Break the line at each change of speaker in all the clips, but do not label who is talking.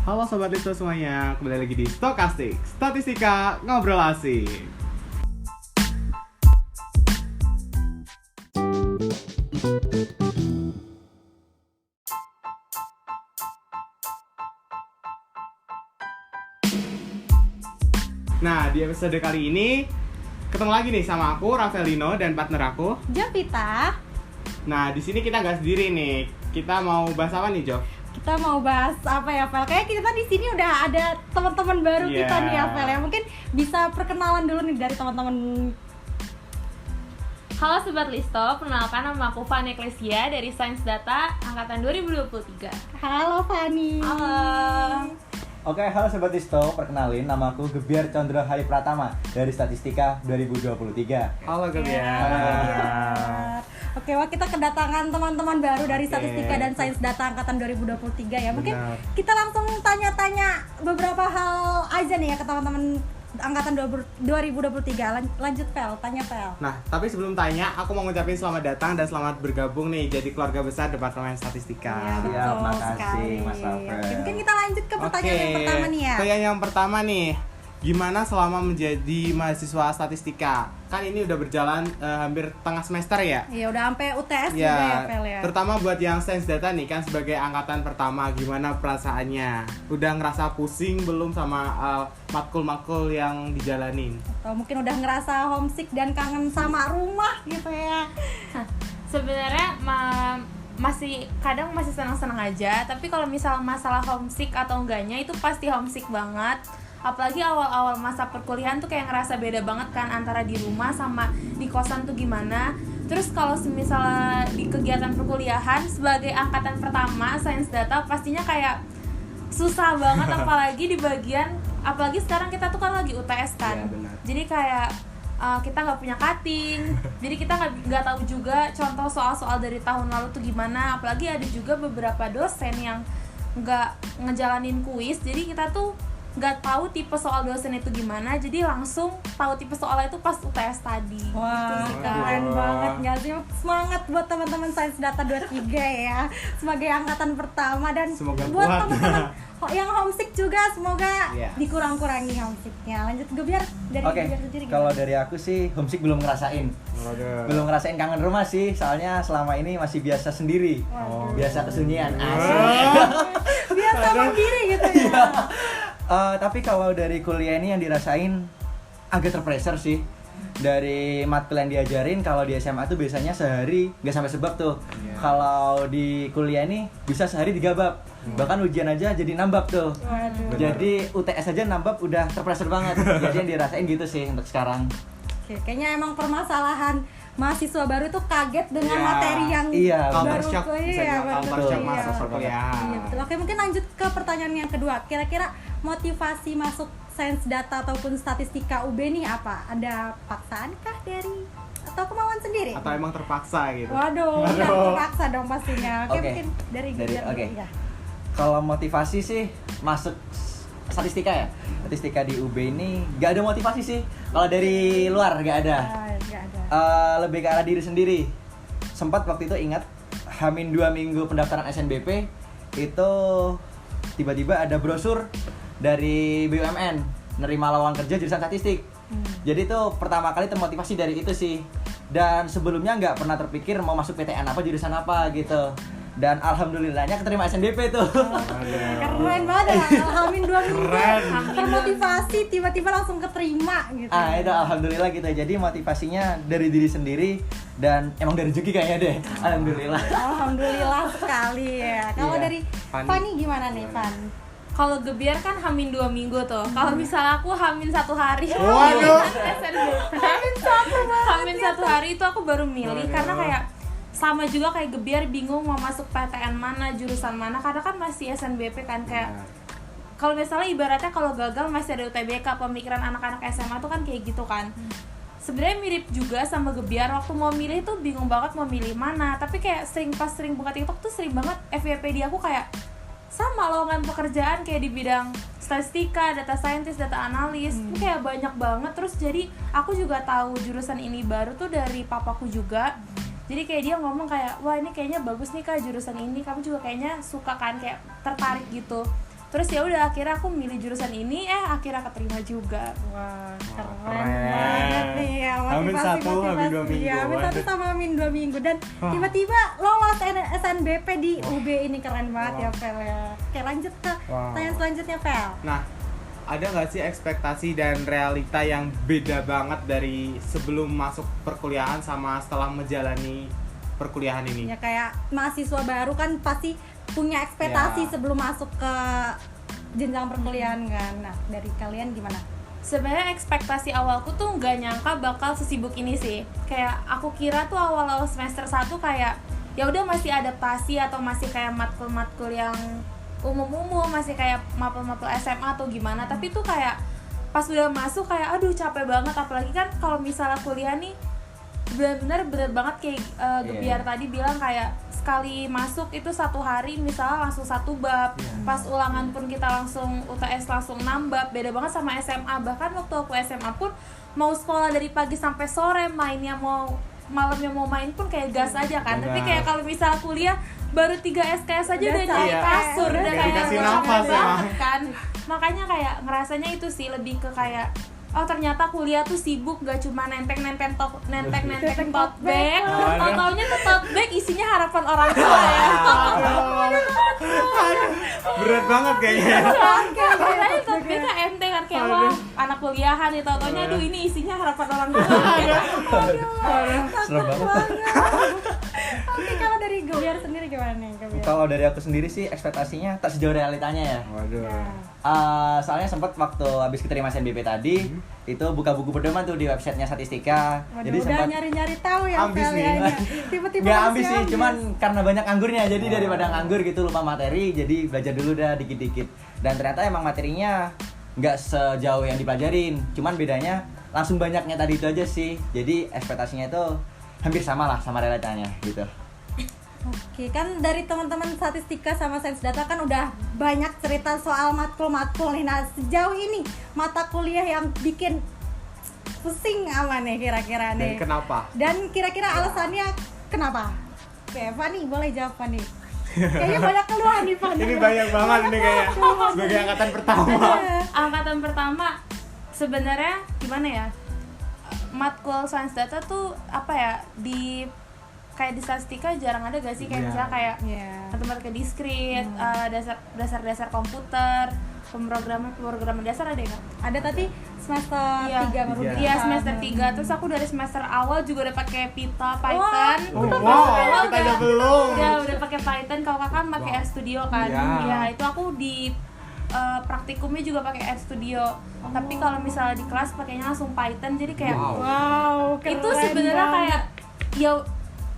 Halo Sobat Listo semuanya, kembali lagi di Stokastik, Statistika Ngobrol Asik. Nah, di episode kali ini ketemu lagi nih sama aku, Rafaelino, dan partner aku,
Jovita.
Nah, di sini kita nggak sendiri nih. Kita mau bahas apa nih, Jov?
Kita mau bahas apa ya, Vel? Kayak kita di sini udah ada teman-teman baru kita nih ya, Vel ya. Mungkin bisa perkenalan dulu nih dari teman-teman.
Halo Sobat Listo, perkenalkan nama aku Fanny Ecclesia dari Sains Data Angkatan 2023.
Halo Fanny.
Halo.
Oke, halo Sobat Listo, perkenalin nama aku Gebiar Condro Hari Pratama dari Statistika 2023.
Halo, Gebiar.
Oke, wah kita kedatangan teman-teman baru dari
Oke.
Statistika dan Sains Data Angkatan 2023 ya. Mungkin
Benar.
kita langsung tanya-tanya beberapa hal aja nih ya ke teman-teman Angkatan 2023. Lanjut Vel, tanya Vel.
Nah, tapi sebelum tanya, aku mau ngucapin selamat datang dan selamat bergabung nih jadi keluarga besar Departemen Statistika.
Iya,
Siap,
betul
makasih,
sekali.
Mas Rafael.
Oke, mungkin kita lanjut ke pertanyaan yang pertama nih ya.
Pertanyaan yang pertama nih, gimana selama menjadi mahasiswa statistika? Kan ini udah berjalan hampir tengah semester ya?
Iya, udah sampai UTS juga ya,
Ya,
Vel ya.
terutama buat yang sains data nih kan sebagai angkatan pertama, gimana perasaannya? Udah ngerasa pusing belum sama matkul-matkul yang dijalanin?
Atau mungkin udah ngerasa homesick dan kangen sama rumah gitu ya.
Sebenarnya masih senang-senang aja, tapi kalau misal masalah homesick atau enggaknya itu pasti homesick banget. Apalagi awal-awal masa perkuliahan tuh kayak ngerasa beda banget kan antara di rumah sama di kosan tuh gimana. Terus kalau misalnya di kegiatan perkuliahan sebagai angkatan pertama sains data pastinya kayak susah banget apalagi sekarang kita tuh kan lagi UTS kan.
Iya, benar.
Jadi kayak kita nggak punya cutting, jadi kita nggak tahu juga contoh soal-soal dari tahun lalu tuh gimana. Apalagi ada juga beberapa dosen yang nggak ngejalanin kuis, jadi kita tuh nggak tahu tipe soal dosen itu gimana, jadi langsung tahu tipe soalnya itu pas UTS tadi.
Wah,
Gitu sih, Kak.
keren banget nggak sih? Semangat buat teman-teman Sains Data 23 ya, sebagai angkatan pertama. Dan
Semoga
buat
kuat.
teman-teman yang homesick juga, semoga
Iya.
dikurang-kurangi homesicknya. Lanjut Gebiar, dari
Oke,
Gebiar sendiri
kalau
gimana?
dari aku sih homesick belum ngerasain.
Waduh.
Belum ngerasain kangen rumah sih, soalnya selama ini masih biasa sendiri.
Waduh.
Biasa kesunyian.
Biasa mandiri gitu ya.
Tapi kalau dari kuliah ini yang dirasain agak terpressure sih. Dari matkul yang diajarin kalau di SMA tuh biasanya sehari nggak sampai sebab tuh.
Iya.
Kalau di kuliah ini bisa sehari 3 bab. Bahkan ujian aja jadi 6 bab tuh.
Waduh.
Jadi UTS aja 6 bab udah terpressure banget. Jadi yang dirasain gitu sih untuk sekarang.
Oke, kayaknya emang permasalahan mahasiswa baru tuh kaget dengan
Iya.
materi yang
Iya,
baru.
Culture shock, bisa
Iya,
dibilang culture
betul.
shock
Iya.
masa perkuliahan.
Iya, betul. Oke, mungkin lanjut ke pertanyaan yang kedua. Kira-kira motivasi masuk sains data ataupun statistika UB nih apa? Ada paksaankah dari atau kemauan sendiri?
Atau emang terpaksa gitu?
Waduh, ya, terpaksa dong pastinya. Oke,
Oke.
mungkin dari
Dari-
Gebiar dulu
oke.
ya.
Kalau motivasi sih masuk statistika ya. Statistika di UB ini gak ada motivasi sih. Kalau dari luar gak ada.
Nggak ada.
Lebih ke arah diri sendiri. Sempat waktu itu ingat Hamin 2 minggu pendaftaran SNBP itu tiba-tiba ada brosur dari BUMN nerima lowongan kerja jurusan statistik. Jadi itu pertama kali termotivasi dari itu sih. Dan sebelumnya nggak pernah terpikir mau masuk PTN apa jurusan apa gitu. Dan alhamdulillahnya keterima SNBP tuh.
Keren banget ya, Alhamin 2 minggu
Keren.
termotivasi, tiba-tiba langsung keterima gitu.
Itu alhamdulillah gitu. Jadi motivasinya dari diri sendiri dan emang dari rezeki kayaknya deh. Alhamdulillah.
Alhamdulillah sekali ya. Kalau
Iya.
dari
Fanny.
Fanny gimana nih, Fan?
Kalau Gebiar kan hamin 2 minggu tuh. Kalau misal aku hamin 1 hari.
Waduh.
Hamin 1 hari itu aku baru milih karena kayak sama juga kayak Gebiar bingung mau masuk PTN mana, jurusan mana, karena kan masih SNBP kan kayak kalau misalnya ibaratnya kalau gagal masih ada UTBK, pemikiran anak-anak SMA tuh kan kayak gitu kan. Sebenarnya mirip juga sama Gebiar, waktu mau milih tuh bingung banget mau milih mana, tapi kayak pas sering buka TikTok tuh sering banget FYP di aku kayak sama lowongan pekerjaan kayak di bidang statistika, data scientist, data analis, itu kayak banyak banget. Terus jadi aku juga tahu jurusan ini baru tuh dari papaku juga. Jadi kayak dia ngomong kayak, wah ini kayaknya bagus nih kak jurusan ini, kamu juga kayaknya suka kan, kayak tertarik gitu. Terus ya udah akhirnya aku milih jurusan ini, akhirnya keterima juga.
Wah, keren
keren.
banget nih ya.
Hamin
motivasi-
1, Hamin 2
motivasi.
minggu.
Iya, Hamin 1 sama Hamin 2 minggu. Dan
Wah.
tiba-tiba lolos SNBP di UB ini, keren banget ya Vel ya. Oke, lanjut ke
Wah.
pertanyaan selanjutnya Vel.
Nah, ada nggak sih ekspektasi dan realita yang beda banget dari sebelum masuk perkuliahan sama setelah menjalani perkuliahan ini?
Ya kayak mahasiswa baru kan pasti punya ekspektasi
Ya.
sebelum masuk ke jenjang perkuliahan kan. Nah, dari kalian gimana?
Sebenarnya ekspektasi awalku tuh nggak nyangka bakal sesibuk ini sih. Kayak aku kira tuh awal-awal semester 1 kayak ya udah masih adaptasi atau masih kayak matkul-matkul yang umum-umum, masih kayak mapel-mapel SMA atau gimana. Tapi tuh kayak pas udah masuk kayak aduh capek banget, apalagi kan kalau misalnya kuliah nih benar-benar berat banget kayak Gebiar tadi bilang kayak sekali masuk itu 1 hari misalnya langsung 1 bab. Pas ulangan pun kita langsung UTS langsung 6 bab. Beda banget sama SMA. Bahkan waktu aku SMA pun mau sekolah dari pagi sampai sore, mainnya mau malamnya mau main pun kayak gas aja kan. Tapi kayak kalau misalnya kuliah baru 3 SKS aja udah
Udah
nyari
capek.
kasur,
Udah
udah
kayak
kayak
dikasih
capek
nafas ya.
banget kan. Makanya kayak ngerasanya itu sih lebih ke kayak oh ternyata kuliah tuh sibuk, gak cuma nenteng tote bag, tau-taunya tuh tote bag isinya harapan orang tua ya.
Berat banget kayaknya.
Makanya tote bag kan enteng kan kayak wah anak kuliahan nih, tau-taunya aduh ini isinya harapan orang tua.
Serem banget.
Oke, kalau dari Gebiar sendiri gimana nih, Gebiar?
Kalau dari aku sendiri sih ekspektasinya tak sejauh realitanya ya.
Waduh.
Soalnya sempat waktu habis keterima SNBP tadi itu buka buku pedoman tuh di websitenya Statistika.
Waduh,
Jadi
udah
sempat
nyari-nyari tahu ya
Ambis
Vel
nih.
ya. Tiba-tiba
nggak
masih
ambis sih,
ambis.
cuman karena banyak anggurnya jadi daripada nganggur gitu lupa materi, jadi belajar dulu dah dikit-dikit. Dan ternyata emang materinya nggak sejauh yang dipelajarin, cuman bedanya langsung banyaknya tadi itu aja sih. Jadi ekspektasinya itu hampir sama lah sama realitanya gitu.
Oke, kan dari teman-teman statistika sama sains data kan udah banyak cerita soal matkul-matkul nih. Nah, sejauh ini mata kuliah yang bikin pusing apa nih kira-kira
Dan
nih?
kenapa?
Dan kira-kira alasannya kenapa? Oke, Fani boleh jawab Fani. Kayaknya banyak keluhan nih Fani.
Ini banyak banget ini kayak sebagai angkatan pertama.
Angkatan pertama sebenarnya gimana ya? Matkul sains data tuh apa ya di kayak di statistika jarang ada gak sih kayak
Iya.
misalnya kayak
Iya.
matematika diskrit, dasar komputer, pemrograman dasar ada nggak?
Ada tadi semester
Iya.
3 baru
Iya.
bisa.
Iya semester 3, terus aku dari semester awal juga udah pakai Pita, Python.
Oh,
Semester
wow,
awal
kita aja belum.
udah pakai Python. Kalau kakak pakai
Wow.
RStudio kan?
Iya.
Ya itu aku di praktikumnya juga pakai RStudio. Tapi kalau misalnya di kelas pakainya langsung Python, jadi kayak
Wow.
Wow, keren
itu sebenarnya
banget.
kayak ya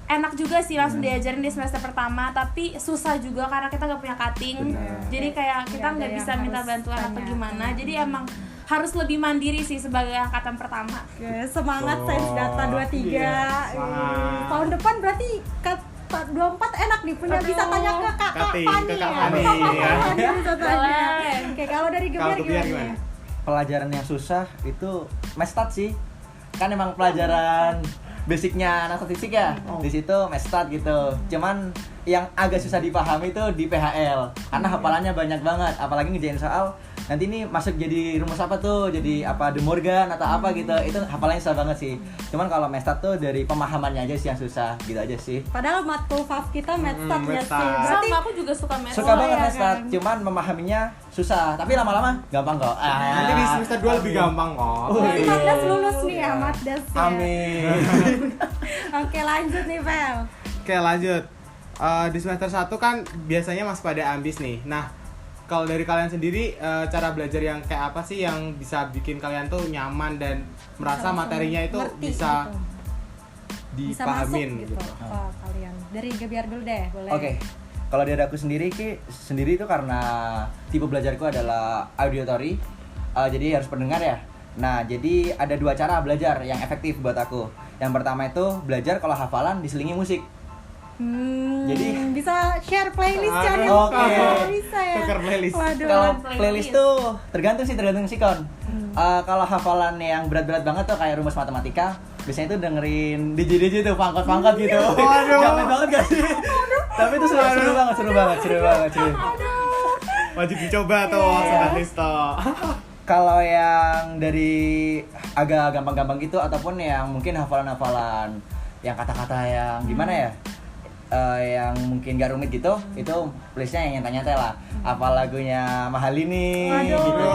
enak juga sih langsung diajarin di semester pertama, tapi susah juga karena kita nggak punya cutting.
Benar.
Jadi kayak kita
Nggak ada
nggak
yang
bisa minta
harus
bantuan atau
tanya.
gimana. Jadi emang harus lebih mandiri sih sebagai angkatan pertama.
Oke, semangat
Oh,
sains data 23.
iya, semangat.
Tahun depan berarti 24 enak nih punya bisa tanya ke Kak
Kating,
Fani
ke Kak
ya.
Fani, ya.
Fani bisa tanya.
Boleh.
Oke, kalau dari
Kalau
Gebiar
Gebiar
gimana?
gimana?
Pelajaran yang susah itu mestat sih, kan emang pelajaran basicnya anak statistik ya. Di situ mestat gitu. Cuman yang agak susah dipahami itu di PHL karena hafalannya banyak banget, apalagi ngerjain soal nanti ini masuk jadi rumus apa tuh, jadi apa De Morgan atau apa gitu, itu hafalannya susah banget sih. Cuman kalau mestat tuh dari pemahamannya aja sih yang susah gitu aja sih.
Padahal matkul fav kita medstat ya
medstat.
sih. Berarti
Sama aku juga suka math.
Suka banget
iya
mestat,
kan?
cuman memahaminya susah, tapi lama-lama gampang kok.
Nanti di semester 2 lebih gampang kok.
berarti
iya.
Matdas lulus nih ya, Matdas ya.
Amin.
Oke, lanjut nih, Vel.
Oke, lanjut. Di semester 1 kan biasanya masih pada ambis nih. Nah, kalau dari kalian sendiri cara belajar yang kayak apa sih yang bisa bikin kalian tuh nyaman dan merasa
Langsung
materinya itu
ngerti
bisa
gitu. Bisa masuk
dipahamin
gitu
gitu.
ke kalian. Dari Gebiar dulu deh, boleh.
Oke, kalau dari aku sendiri itu karena tipe belajarku adalah auditory, jadi harus pendengar ya. Nah, jadi ada 2 cara belajar yang efektif buat aku. Yang pertama itu belajar kalau hafalan diselingi musik. Jadi-
bisa share playlist
Aduh,
nih.
oke.
Oh, bisa ya.
Tuker playlist.
Waduh.
Kalau
playlist.
playlist tuh tergantung sikon. Kalau hafalan yang berat-berat banget tuh kayak rumus matematika, biasanya tuh dengerin DJ tuh pangkot gitu.
Waduh.
Capek banget gak sih? Tapi itu seru banget.
Wajib dicoba tuh Sobat Listo.
Kalau yang dari agak gampang-gampang gitu ataupun yang mungkin hafalan-hafalan yang kata-kata yang gimana ya, yang mungkin gak rumit gitu, itu playlistnya yang nyantai-nyantai lah. Apa lagunya Mahal ini gitu.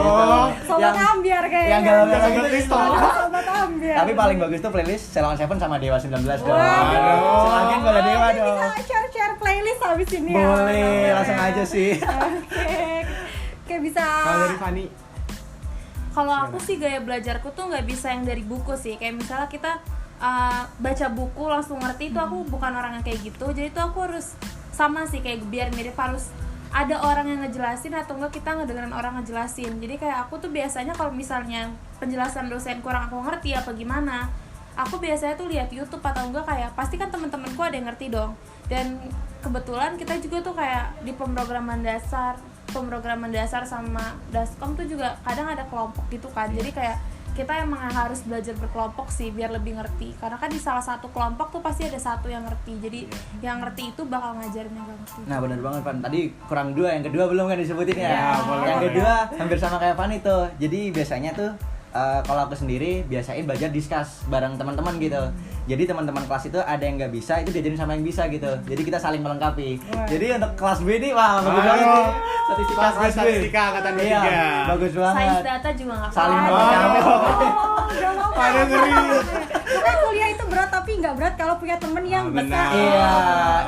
Sobat Ambiar kayaknya.
Yang galau-galau
Sobat
gitu.
Listo.
Sobat Ambiar.
Tapi paling bagus tuh playlist Ceylon Seven sama Dewa 19 dong.
Waduh.
Semakin pada Dewa
Jadi
dong.
bisa share playlist habis ini ya.
Boleh, langsung aja sih.
Oke. Oke, bisa.
Kalau dari Fani,
Kalau aku sih gaya belajarku tuh nggak bisa yang dari buku sih. Kayak misalnya kita baca buku langsung ngerti, itu aku bukan orang yang kayak gitu. Jadi tuh aku harus sama sih kayak biar mirip, harus ada orang yang ngejelasin atau enggak kita ngedengerin orang ngejelasin. Jadi kayak aku tuh biasanya kalau misalnya penjelasan dosen kurang aku ngerti apa gimana, aku biasanya tuh lihat YouTube atau enggak kayak pasti kan teman-temanku ada yang ngerti dong. Dan kebetulan kita juga tuh kayak di pemrograman dasar sama Daskom tuh juga kadang ada kelompok gitu kan. Jadi kayak kita emang harus belajar berkelompok sih biar lebih ngerti. Karena kan di salah satu kelompok tuh pasti ada satu yang ngerti. Jadi yang ngerti itu bakal ngajarin yang gak ngerti.
Nah benar banget Van, tadi kurang 2, yang kedua belum kan disebutin ya?
Ya, boleh,
yang
boleh.
kedua hampir sama kayak Van itu. Jadi biasanya tuh kalau aku sendiri biasain belajar discuss bareng teman-teman gitu. Jadi teman-teman kelas itu ada yang nggak bisa, itu diajarin sama yang bisa gitu. Jadi kita saling melengkapi. Jadi untuk kelas B ini wah bagus banget nih. Statistika
kelas statistika angkatan 23.
Iya, bagus
Sains
banget.
data juga nggak
Saling
apa-apa.
melengkapi.
Udah mau
Pada ngeri.
Pokoknya kuliah itu berat tapi nggak berat kalau punya temen yang
benar.
bisa.
Iya,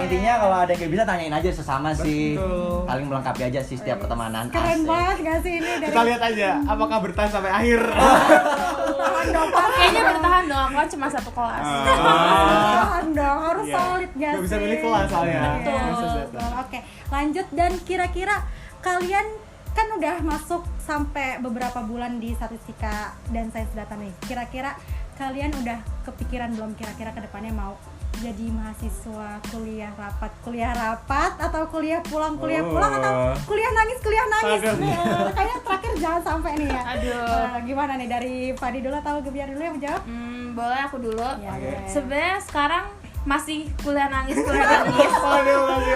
intinya kalau ada yang nggak bisa tanyain aja sesama sih.
Betul.
Saling melengkapi aja sih setiap pertemanan.
Keren
Asik.
banget gak sih ini dari
Kita lihat aja apakah bertahan sampai akhir.
tahan dong,
Kayaknya bertahan dong, aku kan cuma satu kelas.
tahan dong, harus
Iya.
solid gak
Nggak
sih?
bisa milih kelas soalnya.
Betul.
Khusus data.
Betul. Oke, lanjut dan kira-kira kalian kan udah masuk sampai beberapa bulan di statistika dan sains data nih. Kira-kira kalian udah kepikiran belum kira-kira kedepannya mau jadi mahasiswa kuliah rapat atau kuliah pulang atau kuliah nangis
Aduh.
kayaknya terakhir jangan sampai nih ya.
Aduh.
Gimana nih dari Fadi dulu atau Gebiar dulu yang menjawab?
Boleh aku dulu.
Ya, boleh.
Sebenarnya sekarang masih kuliah nangis.
Aduh, masih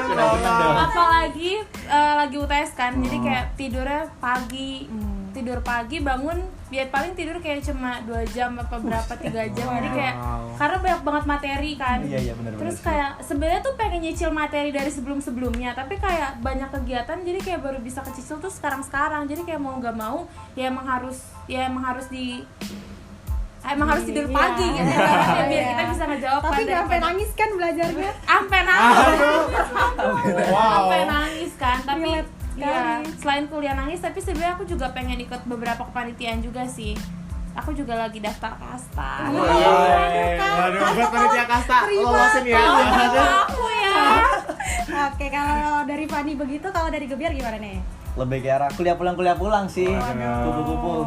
Apalagi lagi UTS kan, jadi kayak tidurnya pagi, tidur pagi, bangun biar paling tidur kayak cuma 2 jam apa berapa 3 jam. Jadi kayak karena banyak banget materi kan.
Iya, benar-benar
Terus
sih.
kayak sebenarnya tuh pengen nyicil materi dari sebelumnya, tapi kayak banyak kegiatan jadi kayak baru bisa kecicil tuh sekarang. Jadi kayak mau nggak mau ya emang harus tidur pagi
Iya.
gitu kan, biar
Iya.
kita bisa ngejawab.
Tapi nggak sampai nangis kan belajarnya?
Sampai nangis.
Wow.
Sampai nangis kan, tapi
Relate
ya
sekali.
selain kuliah nangis, tapi sebenarnya aku juga pengen ikut beberapa kepanitiaan juga sih. Aku juga lagi daftar kasta.
Waduh, buat panitia kasta lolosin ya.
Aku ya.
Oke, kalau dari Fani begitu, kalau dari Gebiar gimana nih?
Lebih ke arah kuliah pulang sih. Kupu-kupu.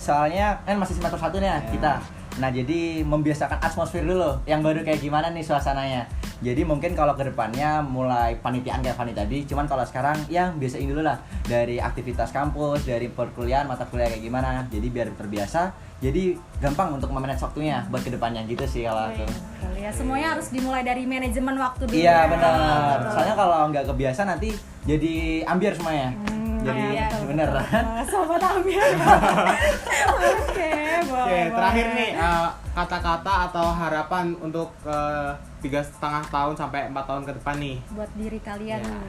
Soalnya kan masih semester 1 nih ya kita. Nah, jadi membiasakan atmosfer dulu yang baru kayak gimana nih suasananya. Jadi mungkin kalau kedepannya mulai panitiaan kayak Fani tadi, cuman kalau sekarang ya biasain dulu lah dari aktivitas kampus, dari perkuliahan, mata kuliah kayak gimana. Jadi biar terbiasa, jadi gampang untuk memanage waktunya buat kedepannya gitu sih kalau aku.
Ya, semuanya harus dimulai dari manajemen waktu dulu.
Iya
ya.
benar.
Betul.
Soalnya kalau nggak kebiasa nanti jadi ambiar semuanya. Jadi
iya,
bener.
Sobat ambil. Oke, boleh.
Oke, terakhir
boleh.
nih kata-kata atau harapan untuk 3,5 tahun sampai 4 tahun ke depan nih.
Buat diri kalian.
Ya.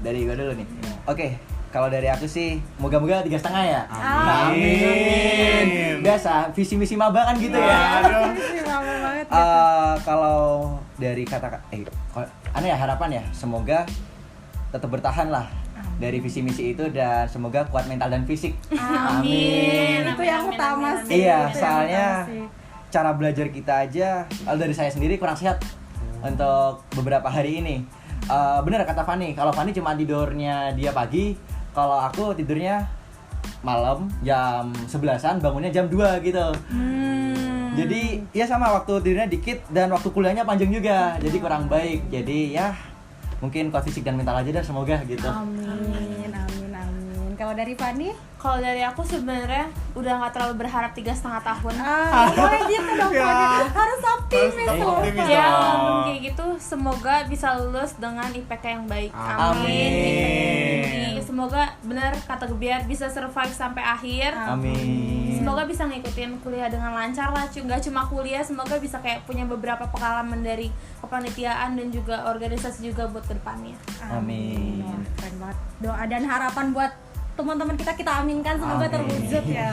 Dari gua dulu nih. Oke, kalau dari aku sih moga-moga 3,5 ya.
Amin.
Biasa visi misi maba kan gitu ya.
Aduh.
Lama banget.
Kalau dari kata aneh ya harapan ya, semoga tetap bertahan lah dari visi misi itu dan semoga kuat mental dan fisik.
Amin.
Itu yang
Amin,
utama
amin,
sih.
Iya,
Itu yang
soalnya
utama sih.
cara belajar kita aja dari saya sendiri kurang sehat untuk beberapa hari ini. Bener kata Fani, kalau Fani cuma tidurnya dia pagi, kalau aku tidurnya malam jam 11-an, bangunnya jam 2 gitu. Jadi ya sama, waktu tidurnya dikit dan waktu kuliahnya panjang juga, jadi kurang baik. Jadi ya mungkin kuat fisik dan mental aja dah semoga gitu.
Amin, amin, amin. Kalau dari Fani?
Kalau dari aku sebenarnya udah nggak terlalu berharap 3,5 tahun.
Boleh gitu dong,
Ya.
Fani. Harus optimis
Harus
loh.
optimis
Fani.
Ya,
dong.
walaupun kayak gitu semoga bisa lulus dengan IPK yang baik.
Amin.
Semoga benar kata Gebiar bisa survive sampai akhir.
Amin.
Semoga bisa ngikutin kuliah dengan lancar lah, nggak cuma kuliah, semoga bisa kayak punya beberapa pengalaman dari kepanitiaan dan juga organisasi juga buat kedepannya.
Amin.
Wah, keren banget. Doa dan harapan buat teman-teman kita aminkan semoga
Amin.
terwujud ya.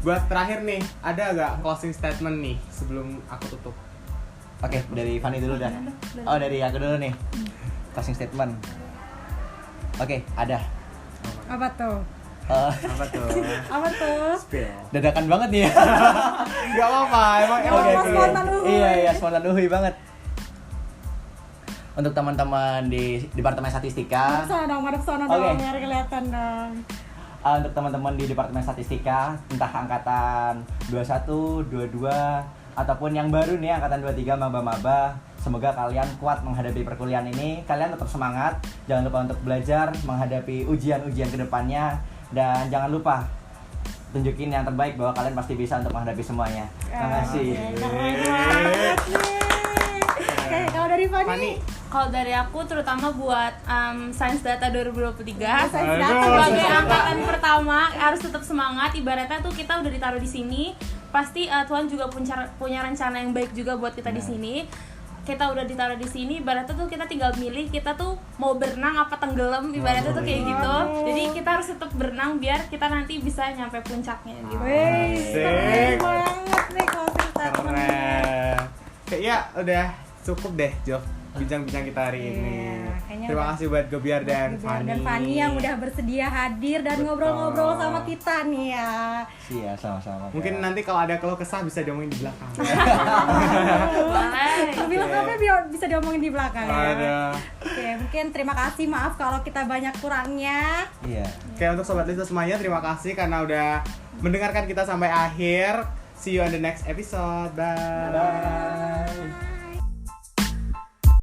Buat terakhir nih, ada gak closing statement nih sebelum aku tutup?
Oke, dari Fanny dulu dah. Oh, dari aku dulu nih. Closing statement. Oke, ada.
Apa tuh?
Apa tuh?
Apa tuh?
Spill.
Dadakan banget nih ya.
Gak apa-apa, emang
Gak apa-apa,
oke.
spontan uhuy.
Iya, spontan uhuy banget. Untuk teman-teman di Departemen Statistika,
Madep sana
Oke.
dong, biar kelihatan dong.
untuk teman-teman di Departemen Statistika, entah angkatan 21, 22, ataupun yang baru nih angkatan 23 maba-maba, semoga kalian kuat menghadapi perkuliahan ini. Kalian tetap semangat, jangan lupa untuk belajar menghadapi ujian-ujian kedepannya, dan jangan lupa tunjukin yang terbaik bahwa kalian pasti bisa untuk menghadapi semuanya. Terima kasih.
Keren banget nih. Oke, kalau dari
Fanny.
Fanny,
Kalau dari aku terutama buat Sains Data 2023
Sains
Aduh.
Data
sebagai
Aduh.
angkatan pertama harus tetap semangat. Ibaratnya tuh kita udah ditaruh di sini, pasti Tuhan juga punya rencana yang baik juga buat kita di sini. Kita udah ditaruh di sini, ibaratnya tuh kita tinggal milih kita tuh mau berenang apa tenggelam, ibaratnya tuh kayak gitu. Jadi kita harus tetap berenang biar kita nanti bisa nyampe puncaknya gitu.
wih,
Asik.
keren banget nih closing statement.
Keren. Kayaknya udah cukup deh, Jo, bincang-bincang kita hari ini.
Iya, kayaknya
Terima
udah.
kasih buat Gebiar dan Fanny.
Dan Fanny yang udah bersedia hadir dan
Betul.
ngobrol-ngobrol sama kita nih ya.
Iya, sama-sama.
Mungkin nanti kalau ada keluh kesah bisa diomongin di belakang.
Boleh.
Lebih lengkapnya biar bisa diomongin di belakang ya.
Ada.
Oke, mungkin terima kasih, maaf kalau kita banyak kurangnya.
Iya.
Oke, untuk Sobat Lisa semuanya, terima kasih karena udah mendengarkan kita sampai akhir. See you on the next episode. Bye.
Bye.